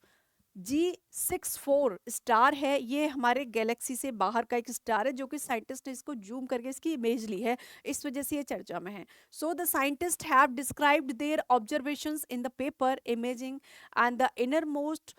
G64 स्टार है ये हमारे गैलेक्सी से बाहर का एक स्टार है, जो कि साइंटिस्ट ने इसको जूम करके इसकी इमेज ली है, इस वजह से ये चर्चा में है. So the scientist have described their observations in the paper imaging and the innermost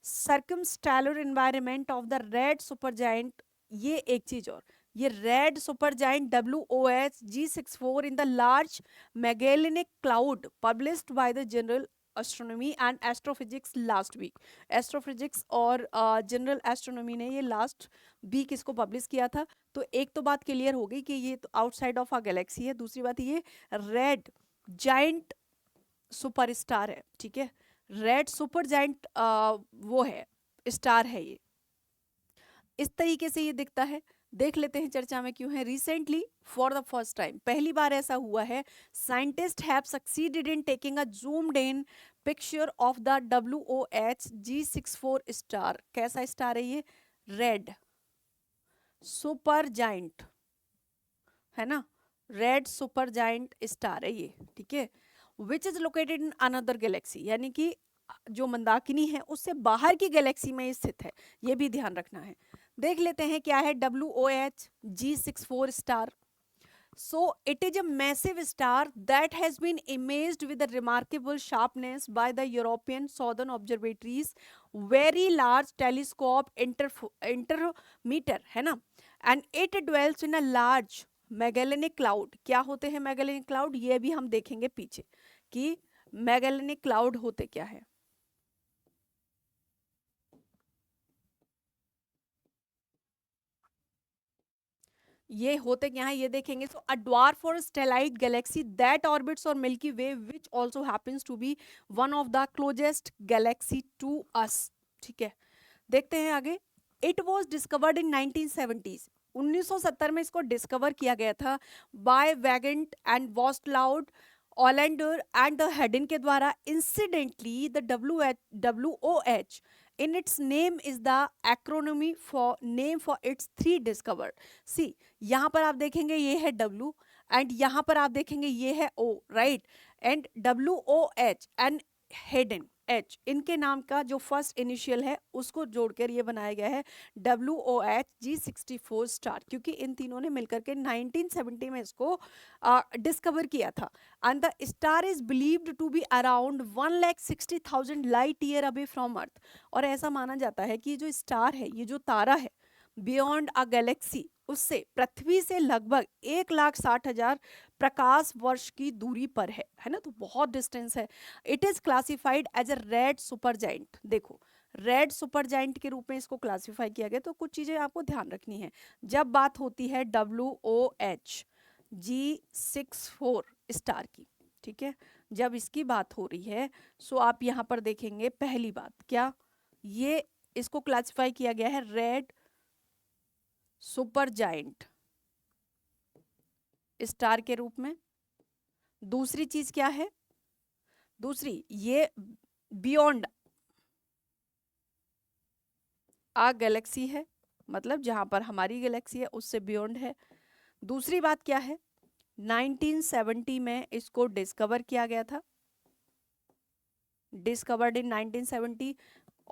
circumstellar environment of the red supergiant. ये एक चीज और, ये red supergiant WOH G64 in the large Magellanic cloud published by the journal astronomy and astrophysics last week. Astrophysics और journal astronomy ने ये last week इसको publish किया था. तो एक तो बात क्लियर हो गई कि ये तो आउटसाइड ऑफ आ गैलेक्सी है. दूसरी बात ये रेड जाइंट सुपरस्टार है. ठीक है, रेड सुपर जाइंट वो है, स्टार है ये. इस तरीके से ये दिखता है. देख लेते हैं चर्चा में क्यों है. Recently for the first time, पहली बार ऐसा हुआ है, scientist have succeeded in taking a zoomed in picture of the WOH G64 star. कैसा स्टार है ये, रेड सुपर जाइंट है ना, रेड सुपर जाइंट स्टार है ये. ठीक है, which is located in another Galaxy, यानी कि जो मंदाकिनी है उससे बाहर की गैलेक्सी में स्थित है. ये भी ध्यान रखना है. देख लेते हैं क्या है WOH G64 star. So it is a massive star that has been imaged with a remarkable sharpness by the European Southern Observatories very large telescope intermeter है ना, and it dwells in a large Magellanic cloud. क्या होते हैं Magellanic cloud, ये भी हम देखेंगे पीछे कि Magellanic cloud होते क्या है. ये होते क्या है ये देखेंगे. सो अ ड्वार्फ और satellite galaxy that orbits our Milky Way which also happens to be one of the closest galaxy to us. ठीक है, देखते हैं आगे. It was discovered in 1970s. 1970 में इसको डिस्कवर किया गया था बाय वैगेंट and Westerlund Olander and the Hayden के द्वारा. Incidentally the WOH in its name is the acronym for name for its three discovered. See, यहाँ पर आप देखेंगे ये है W एंड यहाँ पर आप देखेंगे ये है O, right. And WOH and Hayden H, इनके नाम का जो फर्स्ट इनिशियल है उसको जोड़कर ये बनाया गया है WOH G64 स्टार, क्योंकि इन तीनों ने मिलकर के 1970 में इसको डिस्कवर किया था. And the star is believed to be around 1,60,000 light year away from earth. और ऐसा माना जाता है कि जो स्टार है, ये जो तारा है, बियॉन्ड अ गैलेक्सी उससे पृथ्वी से लगभग 1,60,000 प्रकाश वर्ष की दूरी पर है ना, तो बहुत डिस्टेंस है। It is classified as a red super giant. देखो, रेड सुपर जाइंट के रूप में इसको क्लासिफाई किया गया। तो कुछ चीजें आपको ध्यान रखनी है जब बात होती है WOH G64 स्टार की, ठीक है। जब इसकी बात हो रही है, सो आप यहाँ पर देखेंगे पहली बात क्या, ये इसको क्लासिफाई किया गया है रेड सुपर जाइंट स्टार के रूप में। दूसरी चीज क्या है, दूसरी ये बियॉन्ड आ गैलेक्सी है, मतलब जहां पर हमारी गैलेक्सी है उससे बियॉन्ड है। दूसरी बात क्या है, 1970 में इसको डिस्कवर किया गया था, डिस्कवर्ड इन 1970।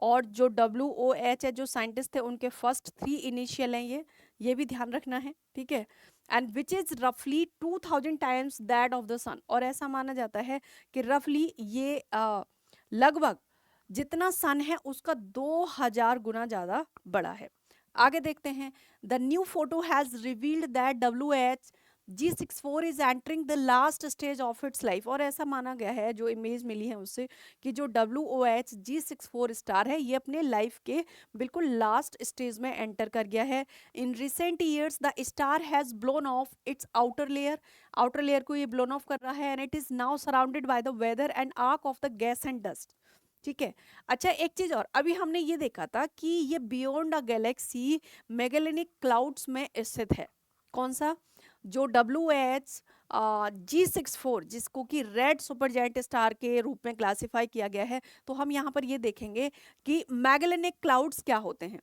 और जो WOH है, जो साइंटिस्ट थे उनके फर्स्ट 3 इनिशियल हैं ये भी ध्यान रखना है, ठीक है। एंड विच इज रफली 2000 टाइम्स दैट ऑफ द सन। और ऐसा माना जाता है कि रफली ये लगभग जितना सन है उसका 2000 गुना ज्यादा बड़ा है। आगे देखते हैं, the new photo has revealed that WH G64 is entering the last stage of its life. और ऐसा माना गया है, जो इमेज मिली है उससे, कि जो WOH G64 स्टार है ये अपने लाइफ के बिल्कुल लास्ट स्टेज में एंटर कर गया है। In recent years the star has blown off its outer layer, outer layer को ये ब्लोन ऑफ कर रहा है, and it is now surrounded by the weather and arc of the gas and dust, ठीक है। अच्छा, एक चीज और, अभी हमने ये देखा था कि ये बियॉन्ड अ गैलेक्सी मेगेलेनिक क्लाउड्स में स्थित है। कौन सा, जो WH G64 जिसको कि रेड सुपर जायंट स्टार के रूप में क्लासिफाई किया गया है। तो हम यहाँ पर ये देखेंगे कि मैगेलेनिक क्लाउड्स क्या होते हैं।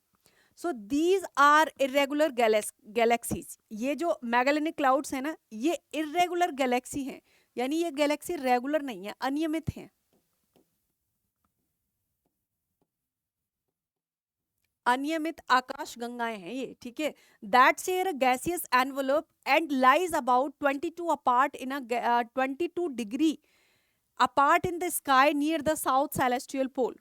So these are irregular galaxies. ये जो मैगेलेनिक क्लाउड्स है ना, ये इरेगुलर गैलेक्सी हैं, यानी ये गैलेक्सी रेगुलर नहीं है, अनियमित हैं, अनियमित आकाश गंगाएं हैं ये, ठीक है। That share a gaseous envelope and lies about 22 apart in a 22 degree apart in the sky near the south celestial pole,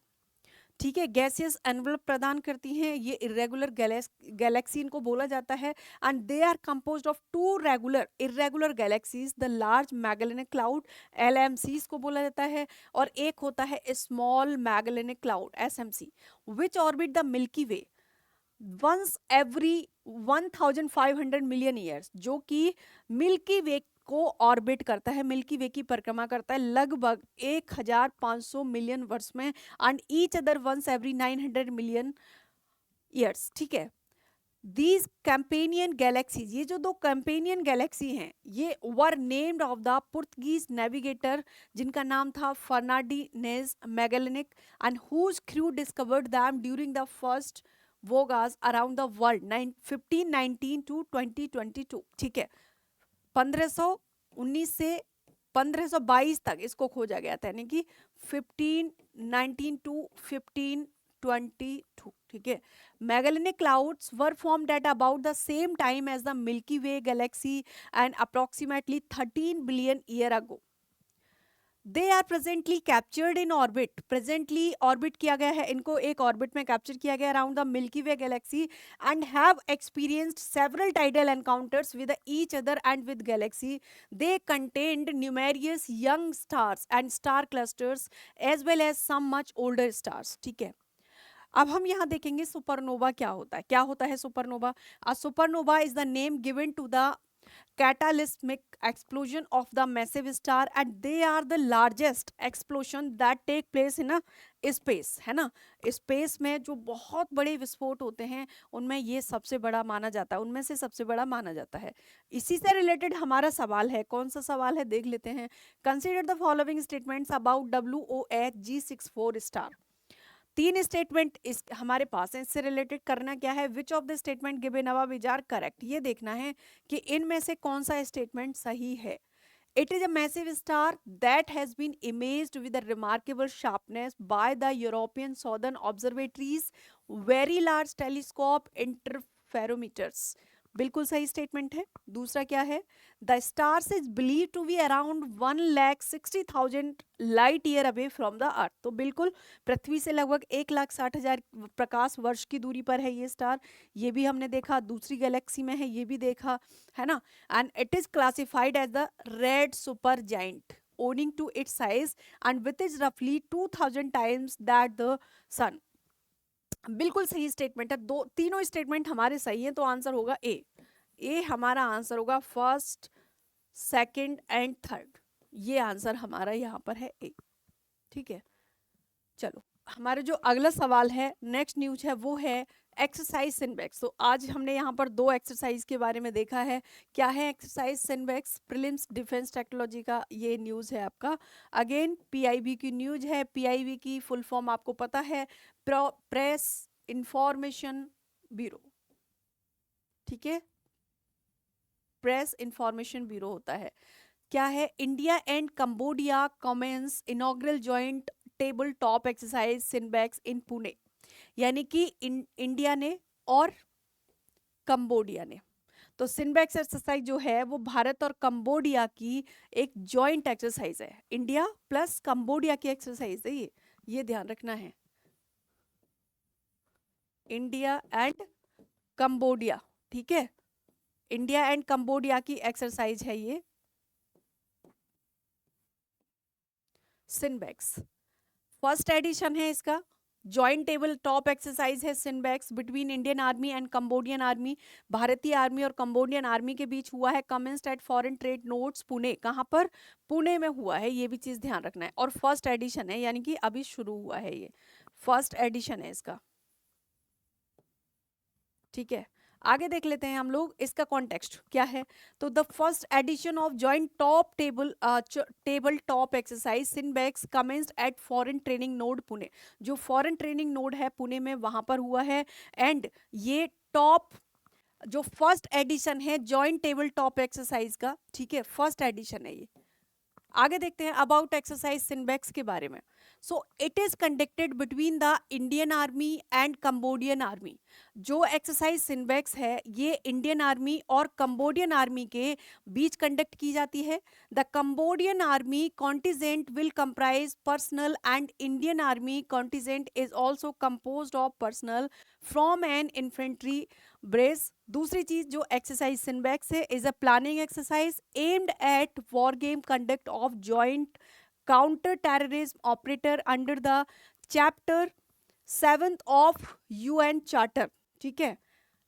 ठीक है। गैसियस एनवलप प्रदान करती हैं ये इरेगुलर गैलेक्सी इनको बोला जाता है। And they are composed of 2 regular irregular galaxies, the large Magellanic cloud LMCs को बोला जाता है, और एक होता है small Magellanic cloud SMC, which orbit the Milky Way once every 1500 million years, जो कि मिल्की वे को ऑर्बिट करता है, मिल्की वे की परिक्रमा करता है लगभग 1500 मिलियन वर्ष में, and each other once every 900 million years, ठीक है। दीज कैंपेनियन गैलेक्सीज, ये जो 2 कैंपेनियन गैलेक्सी हैं, ये were named of the Portuguese navigator जिनका नाम था Ferdinand Magellan, and whose crew discovered them during the first voyages around the world 1519 to 2022, ठीक है। 1519 से 1522 तक इसको खोजा गया था, यानी कि 1519 टू 1522, ठीक है। Magellanic clouds were formed at about the same time as the Milky Way galaxy and approximately 13 billion year ago. They are presently captured in orbit, presently orbit किया गया है, इनको एक ऑर्बिट में कैप्चर किया गया around the Milky Way galaxy, and have experienced several tidal encounters with each other and with galaxy. They contained numerous young stars and star clusters as well as some much older stars, ठीक है। अब हम यहाँ देखेंगे supernova क्या होता है। क्या होता है supernova? A supernova is the name given to the catalysmic explosion of the massive star, and they are the largest explosion that take place in a space, है ना। स्पेस में जो बहुत बड़े विस्फोट होते हैं उनमें ये सबसे बड़ा माना जाता है, उनमें से सबसे बड़ा माना जाता है। इसी से रिलेटेड हमारा सवाल है, कौन सा सवाल है देख लेते हैं। Consider the following statements about WOH G64 star. 3 statement इस हमारे पास है, इससे रिलेटेड करना क्या है, which of the statement given above is are correct, ये देखना है कि इनमें से कौन सा स्टेटमेंट सही है। It is a massive star that has been imaged with a remarkable sharpness by the European southern observatories very large telescope interferometers, बिल्कुल सही स्टेटमेंट है। दूसरा क्या है, the stars is believe to be around 1,60,000 light year away from the earth. तो बिल्कुल पृथ्वी से लगभग 1,60,000 प्रकाश वर्ष की दूरी पर है ये स्टार। ये भी हमने देखा, दूसरी गैलेक्सी में है ये भी देखा, है ना। And it is classified as the red super giant owing to its size and which is roughly 2000 times that the sun। बिल्कुल सही स्टेटमेंट है, दो तीनों स्टेटमेंट हमारे सही हैं, तो आंसर होगा ए। ए हमारा आंसर होगा, फर्स्ट सेकंड एंड थर्ड, ये आंसर हमारा यहाँ पर है ए। ठीक है, चलो हमारे जो अगला सवाल है, नेक्स्ट न्यूज है, वो है एक्सरसाइज सिनबैक्स। तो आज हमने यहाँ पर दो एक्सरसाइज के बारे में देखा है। क्या है एक्सरसाइज सिनबैक्स? प्रीलिम्स डिफेंस टेक्नोलॉजी का ये न्यूज है आपका। अगेन पीआईबी की न्यूज है। पीआईबी की फुल फॉर्म आपको पता है, प्रेस इंफॉर्मेशन ब्यूरो। ठीक है, प्रेस इंफॉर्मेशन ब्यूरो होता है। क्या है, India and Cambodia commence inaugural joint table top exercise CINBAX in Pune. यानी कि इंडिया ने और कंबोडिया ने, तो सिनबैक्स एक्सरसाइज जो है वो भारत और कंबोडिया की एक जॉइंट एक्सरसाइज है। इंडिया प्लस कंबोडिया की एक्सरसाइज है ये ध्यान रखना है। इंडिया एंड कंबोडिया, ठीक है, इंडिया एंड कंबोडिया की एक्सरसाइज है ये सिनबैक्स। फर्स्ट एडिशन है इसका, जॉइंट टेबल टॉप एक्सरसाइज है CINBAX between Indian army and Cambodian army. भारतीय आर्मी और कंबोडियन आर्मी के बीच हुआ है। Commenced at foreign trade notes Pune. कहाँ पर? पुणे में हुआ है, ये भी चीज ध्यान रखना है। और फर्स्ट एडिशन है, यानी कि अभी शुरू हुआ है, ये फर्स्ट एडिशन है इसका। ठीक है, आगे देख लेते हैं हम लोग इसका कॉन्टेक्स्ट क्या है। तो the first edition of joint top table top exercise CINBAX commenced at foreign training node Pune. जो फॉरेन ट्रेनिंग नोड है पुणे में, वहां पर हुआ है। एंड ये टॉप जो फर्स्ट एडिशन है जॉइंट टेबल टॉप एक्सरसाइज का, ठीक है, फर्स्ट एडिशन है ये। आगे देखते हैं अबाउट एक्सरसाइज सिनबैक्स के बारे में। So it is conducted between the Indian army and Cambodian army. जो एक्सरसाइज सिनबैक्स है ये इंडियन आर्मी और कंबोडियन आर्मी के बीच कंडक्ट की जाती है। The Cambodian army contingent will comprise personnel and Indian army contingent is also composed of personnel from an infantry brace. दूसरी चीज जो एक्सरसाइज सिनबैक्स है is a planning exercise aimed at war game conduct of joint counter terrorism operator under the chapter 7th of UN charter. ठीक है,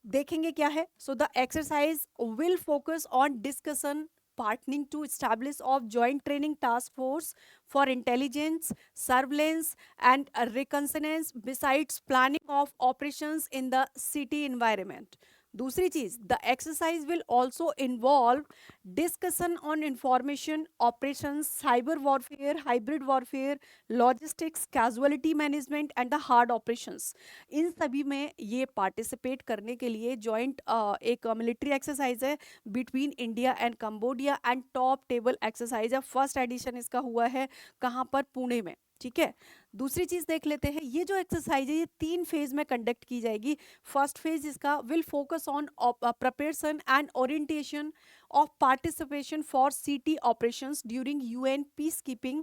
देखेंगे क्या है। So the exercise will focus on discussion partnering to establish of joint training task force for intelligence, surveillance and reconnaissance besides planning of operations in the city environment। दूसरी चीज, the exercise will also involve discussion on information operation, cyber warfare, hybrid warfare, logistics, casualty management and the hard operations. इन सभी में ये participate करने के लिए joint एक मिलिट्री एक्सरसाइज है between India and Cambodia and top table exercise है। फर्स्ट एडिशन इसका हुआ है कहाँ पर? पुणे में। ठीक है, दूसरी चीज देख लेते हैं। ये जो एक्सरसाइज है ये 3 फेज में कंडक्ट की जाएगी। फर्स्ट फेज इसका will focus on preparation and orientation of participation for city operations during UN peace keeping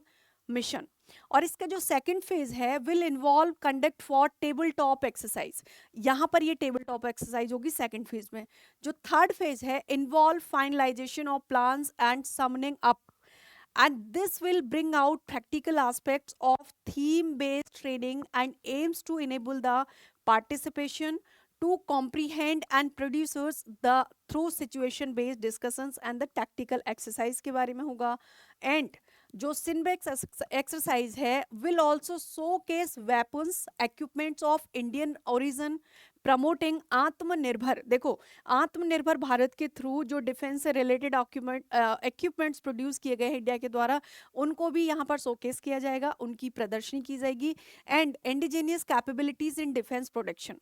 mission. और इसका जो सेकंड फेज है will involve conduct for table top exercise. यहाँ पर ये टेबल टॉप एक्सरसाइज होगी सेकंड फेज में। जो थर्ड फेज है involve finalisation of plans and summoning up, and this will bring out practical aspects of theme based training and aims to enable the participation to comprehend and producers the through situation based discussions and the tactical exercise के बारे में होगा। and जो सिनबैक्स exercise है will also showcase weapons equipments of Indian origin promoting आत्मनिर्भर। देखो, आत्मनिर्भर भारत के थ्रू जो डिफेंस से रिलेटेड इक्विपमेंट्स प्रोड्यूस किए गए हैं इंडिया के द्वारा, उनको भी यहाँ पर शोकेस किया जाएगा, उनकी प्रदर्शनी की जाएगी। And indigenous capabilities in defence production,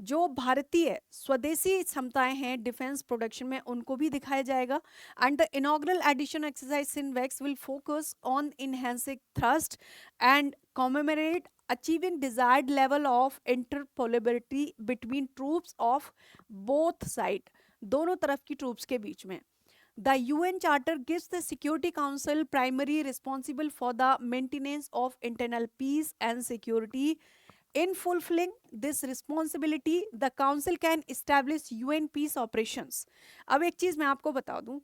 जो भारतीय स्वदेशी क्षमताएं हैं डिफेंस प्रोडक्शन में, उनको भी दिखाया जाएगा। And the inaugural edition exercise CINBAX will focus on enhancing thrust and commemorate achieving desired level of interoperability between troops of both sides। दोनों तरफ की ट्रूप्स के बीच में। The UN Charter gives the Security Council primary responsible for the maintenance of internal peace and security. In fulfilling this responsibility, the Council can establish UN peace operations. अब एक चीज मैं आपको बता दूं,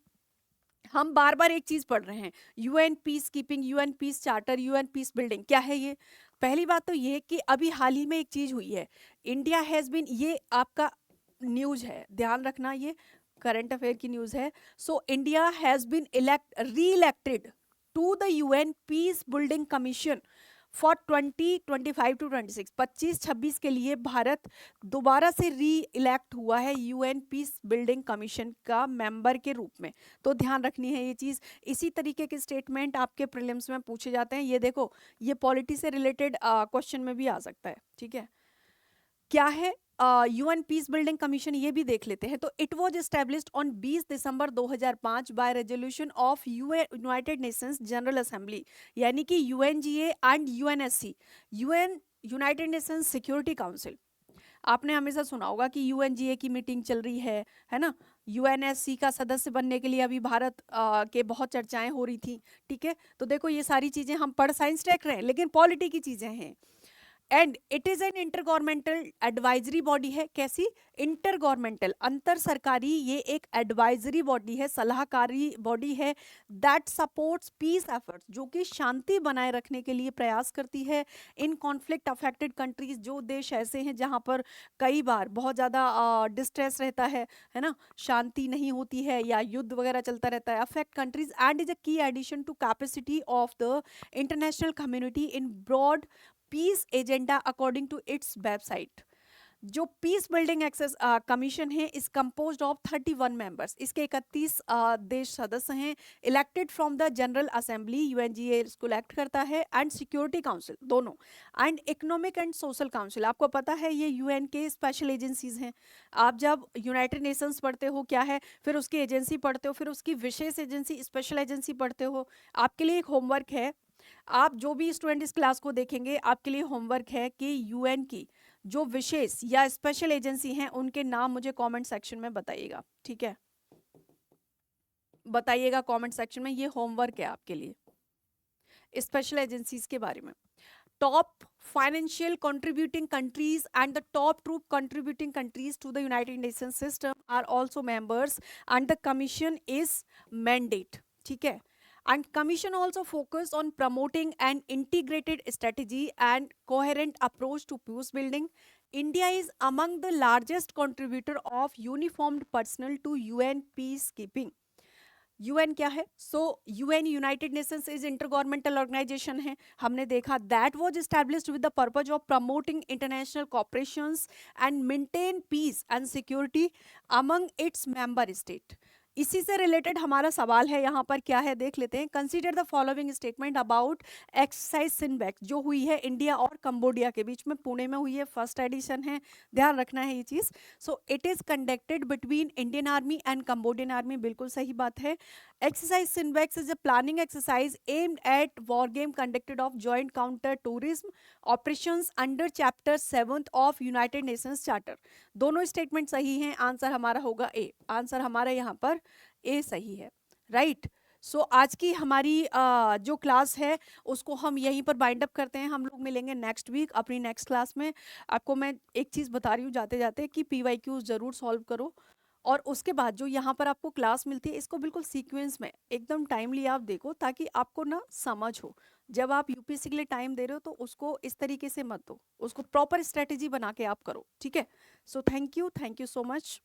हम बार बार एक चीज पढ़ रहे हैं, UN peace keeping, UN peace charter, UN peace building, क्या है ये? पहली बात तो ये कि अभी हाल ही में एक चीज हुई है, इंडिया हैज बीन, ये आपका न्यूज है, ध्यान रखना, ये करंट अफेयर की न्यूज है। So India has been reelected to the UN peace building commission for 2025 to 26, 25-26 के लिए भारत दोबारा से री इलेक्ट हुआ है यूएन पीस बिल्डिंग कमीशन का मेंबर के रूप में। तो ध्यान रखनी है ये चीज। इसी तरीके के स्टेटमेंट आपके प्रीलिम्स में पूछे जाते हैं। ये देखो, ये पॉलिटी से रिलेटेड क्वेश्चन में भी आ सकता है, ठीक है। क्या है यूएन पीस बिल्डिंग कमीशन, ये भी देख लेते हैं। तो it was established on 20 December 2005 by resolution of United Nations General Assembly, यानी कि UNGA and UNSC, UN United Nations Security Council. आपने हमेशा सुना होगा कि यूएनजीए की मीटिंग चल रही है ना। यूएनएससी का सदस्य बनने के लिए अभी भारत के बहुत चर्चाएं हो रही थी, ठीक है। तो देखो ये सारी चीजें हम पढ़ साइंस टेक रहे हैं, लेकिन पॉलिटी की चीजें हैं। And it is an inter governmental advisory body है। कैसी? इंटर गवर्नमेंटल, अंतर सरकारी, ये एक एडवाइजरी बॉडी है, सलाहकारी बॉडी है, दैट सपोर्ट्स पीस एफर्ट्स, जो कि शांति बनाए रखने के लिए प्रयास करती है इन कॉन्फ्लिक्ट अफेक्टेड कंट्रीज। जो देश ऐसे हैं जहां पर कई बार बहुत ज़्यादा डिस्ट्रेस रहता है ना, शांति नहीं होती है या युद्ध वगैरह चलता रहता है, affect countries, and is a key addition to capacity of the international community in broad peace agenda according to its website. जो पीस बिल्डिंग एक्सेस कमीशन है इज कंपोज्ड ऑफ 31 मेंबर्स, इसके 31 देश सदस्य हैं, elected from the general assembly, UNGA इसको elect करता है, and security council दोनों, and economic and social council. आपको पता है ये यूएन के स्पेशल एजेंसीज हैं। आप जब यूनाइटेड नेशंस पढ़ते हो क्या है, फिर उसकी एजेंसी पढ़ते हो, फिर उसकी विशेष एजेंसी, स्पेशल एजेंसी पढ़ते हो। आपके लिए एक होमवर्क है, आप जो भी स्टूडेंट इस क्लास को देखेंगे, आपके लिए होमवर्क है कि यूएन की जो विशेष या स्पेशल एजेंसी हैं उनके नाम मुझे कमेंट सेक्शन में बताइएगा, ठीक है। बताइएगा कमेंट सेक्शन में, ये होमवर्क है आपके लिए स्पेशल एजेंसीज के बारे में। Top financial contributing countries and the top troop contributing countries to the United Nations system are also members and the commission is mandate, ठीक है। And Commission also focus on promoting an integrated strategy and coherent approach to peace building. India is among the largest contributor of uniformed personnel to UN peacekeeping. UN क्या है? So UN United Nations is intergovernmental organization है। हमने देखा that was established with the purpose of promoting international cooperations and maintain peace and security among its member state. इसी से related हमारा सवाल है यहाँ पर, क्या है देख लेते हैं। Consider the following statement about exercise CINBAX, जो हुई है इंडिया और कंबोडिया के बीच में, पुणे में हुई है, फर्स्ट एडिशन है, ध्यान रखना है ये चीज। So it is conducted between Indian army and Cambodian army, बिल्कुल सही बात है। Exercise CINBAX is a planning exercise aimed at war game conducted of joint counter terrorism operations under chapter 7 of United Nations charter. दोनों statement सही हैं, answer हमारा होगा ए। Answer हमारा यहाँ पर ए सही है, राइट। सो आज की हमारी जो क्लास है उसको हम यहीं पर बाइंड अप करते हैं। हम लोग मिलेंगे नेक्स्ट वीक अपनी नेक्स्ट क्लास में। आपको मैं एक चीज़ बता रही हूँ जाते जाते कि PYQ ज़रूर सॉल्व करो, और उसके बाद जो यहाँ पर आपको क्लास मिलती है इसको बिल्कुल सीक्वेंस में एकदम टाइमली आप देखो, ताकि आपको ना समझ हो। जब आप यूपीएससी के लिए टाइम दे रहे हो तो उसको इस तरीके से मत दो, उसको प्रॉपर स्ट्रेटेजी बना के आप करो, ठीक है। So thank you so much.